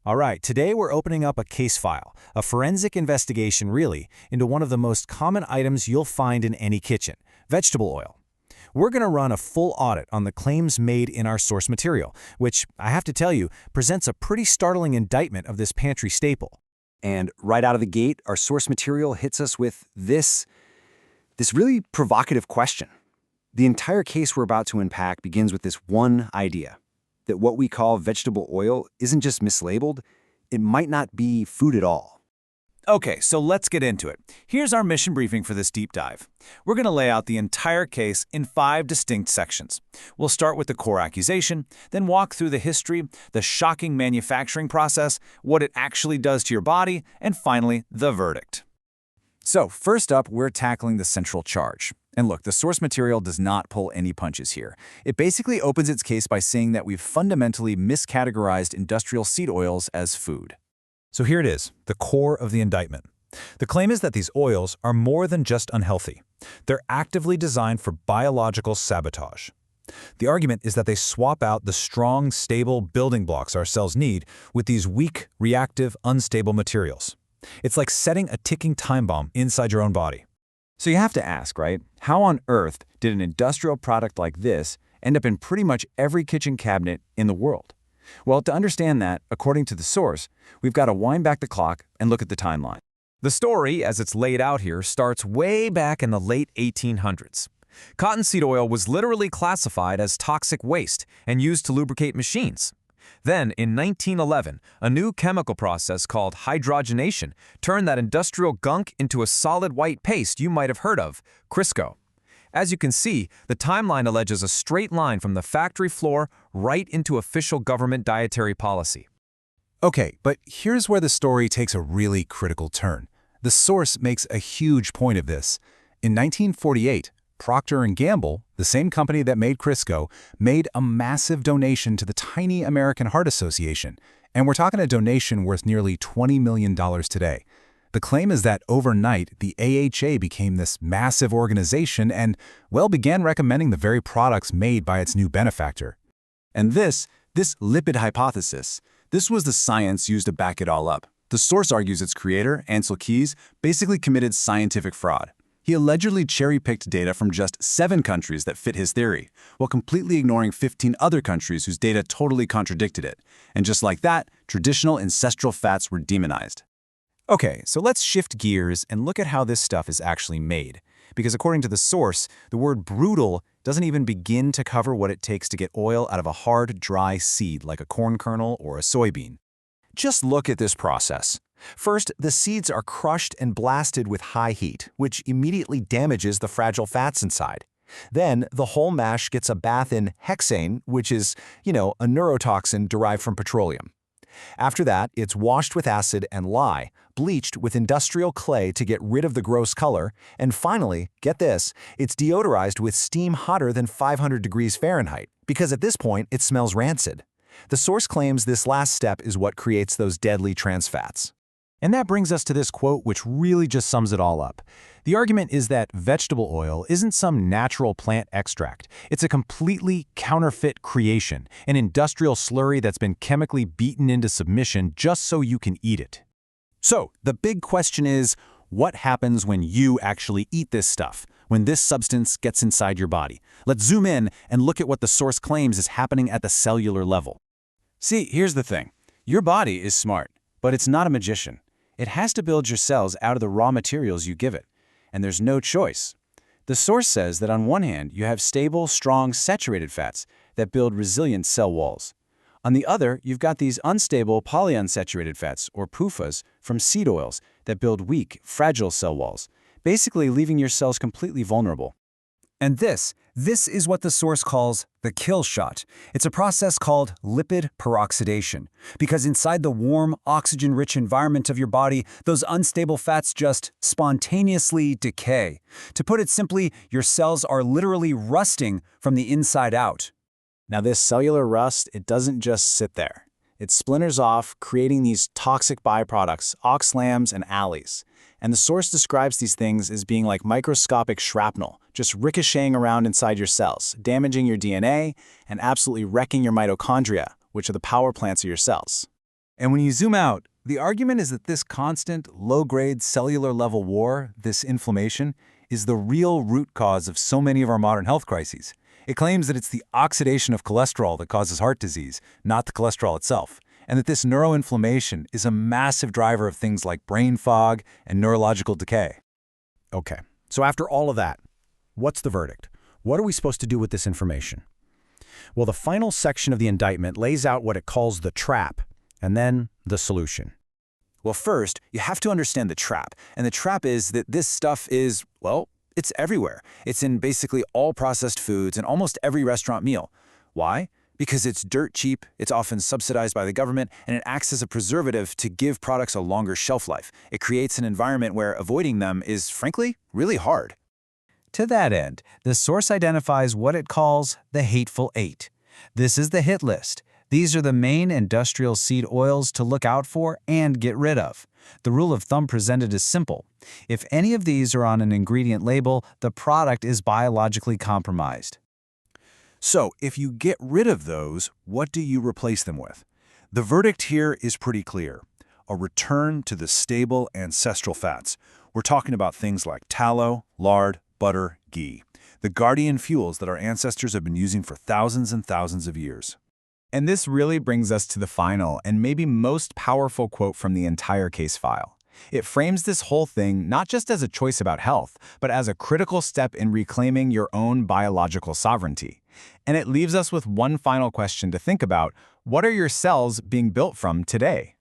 All right, today we're opening up a case file, a forensic investigation really, into one of the most common items you'll find in any kitchen, vegetable oil. We're going to run a full audit on the claims made in our source material, which, I have to tell you, presents a pretty startling indictment of this pantry staple. And right out of the gate, our source material hits us with this really provocative question. The entire case we're about to unpack begins with this one idea, that what we call vegetable oil isn't just mislabeled, it might not be food at all. Okay, so let's get into it. Here's our mission briefing for this deep dive. We're going to lay out the entire case in 5 distinct sections. We'll start with the core accusation, then walk through the history, the shocking manufacturing process, what it actually does to your body, and finally, the verdict. So, first up, we're tackling the central charge. And look, the source material does not pull any punches here. It basically opens its case by saying that we've fundamentally miscategorized industrial seed oils as food. So here it is, the core of the indictment. The claim is that these oils are more than just unhealthy. They're actively designed for biological sabotage. The argument is that they swap out the strong, stable building blocks our cells need with these weak, reactive, unstable materials. It's like setting a ticking time bomb inside your own body. So you have to ask, right? How on earth did an industrial product like this end up in pretty much every kitchen cabinet in the world? Well, to understand that, according to the source, we've got to wind back the clock and look at the timeline. The story, as it's laid out here, starts way back in the late 1800s. Cottonseed oil was literally classified as toxic waste and used to lubricate machines. Then, in 1911, a new chemical process called hydrogenation turned that industrial gunk into a solid white paste you might have heard of, Crisco. As you can see, the timeline alleges a straight line from the factory floor right into official government dietary policy. Okay, but here's where the story takes a really critical turn. The source makes a huge point of this. In 1948, Procter Gamble, the same company that made Crisco, made a massive donation to the tiny American Heart Association, and we're talking a donation worth nearly $20 million today. The claim is that overnight, the AHA became this massive organization and, well, began recommending the very products made by its new benefactor. And this lipid hypothesis, this was the science used to back it all up. The source argues its creator, Ancel Keys, basically committed scientific fraud. He allegedly cherry-picked data from just 7 countries that fit his theory, while completely ignoring 15 other countries whose data totally contradicted it. And just like that, traditional ancestral fats were demonized. Okay, so let's shift gears and look at how this stuff is actually made. Because according to the source, the word brutal doesn't even begin to cover what it takes to get oil out of a hard, dry seed like a corn kernel or a soybean. Just look at this process. First, the seeds are crushed and blasted with high heat, which immediately damages the fragile fats inside. Then, the whole mash gets a bath in hexane, which is, a neurotoxin derived from petroleum. After that, it's washed with acid and lye, bleached with industrial clay to get rid of the gross color, and finally, get this, it's deodorized with steam hotter than 500 degrees Fahrenheit, because at this point, it smells rancid. The source claims this last step is what creates those deadly trans fats. And that brings us to this quote which really just sums it all up. The argument is that vegetable oil isn't some natural plant extract. It's a completely counterfeit creation, an industrial slurry that's been chemically beaten into submission just so you can eat it. So, the big question is, what happens when you actually eat this stuff, when this substance gets inside your body? Let's zoom in and look at what the source claims is happening at the cellular level. See, here's the thing. Your body is smart, but it's not a magician. It has to build your cells out of the raw materials you give it, and there's no choice. The source says that on one hand, you have stable, strong, saturated fats that build resilient cell walls. On the other, you've got these unstable polyunsaturated fats, or PUFAs, from seed oils that build weak, fragile cell walls, basically leaving your cells completely vulnerable. And this is what the source calls the kill shot. It's a process called lipid peroxidation, because inside the warm, oxygen-rich environment of your body, those unstable fats just spontaneously decay. To put it simply, your cells are literally rusting from the inside out. Now this cellular rust, it doesn't just sit there. It splinters off, creating these toxic byproducts, oxalams and alleys. And the source describes these things as being like microscopic shrapnel, just ricocheting around inside your cells, damaging your DNA and absolutely wrecking your mitochondria, which are the power plants of your cells. And when you zoom out, the argument is that this constant, low-grade cellular-level war, this inflammation, is the real root cause of so many of our modern health crises. It claims that it's the oxidation of cholesterol that causes heart disease, not the cholesterol itself, and that this neuroinflammation is a massive driver of things like brain fog and neurological decay. Okay, so after all of that, what's the verdict? What are we supposed to do with this information? Well, the final section of the indictment lays out what it calls the trap, and then the solution. Well, first, you have to understand the trap, and the trap is that this stuff is, well, it's everywhere. It's in basically all processed foods and almost every restaurant meal. Why? Because it's dirt cheap, it's often subsidized by the government, and it acts as a preservative to give products a longer shelf life. It creates an environment where avoiding them is, frankly, really hard. To that end, the source identifies what it calls the Hateful Eight. This is the hit list. These are the main industrial seed oils to look out for and get rid of. The rule of thumb presented is simple. If any of these are on an ingredient label, the product is biologically compromised. So, if you get rid of those, what do you replace them with? The verdict here is pretty clear. A return to the stable ancestral fats. We're talking about things like tallow, lard, butter, ghee. The guardian fuels that our ancestors have been using for thousands and thousands of years. And this really brings us to the final and maybe most powerful quote from the entire case file. It frames this whole thing not just as a choice about health, but as a critical step in reclaiming your own biological sovereignty. And it leaves us with one final question to think about. What are your cells being built from today?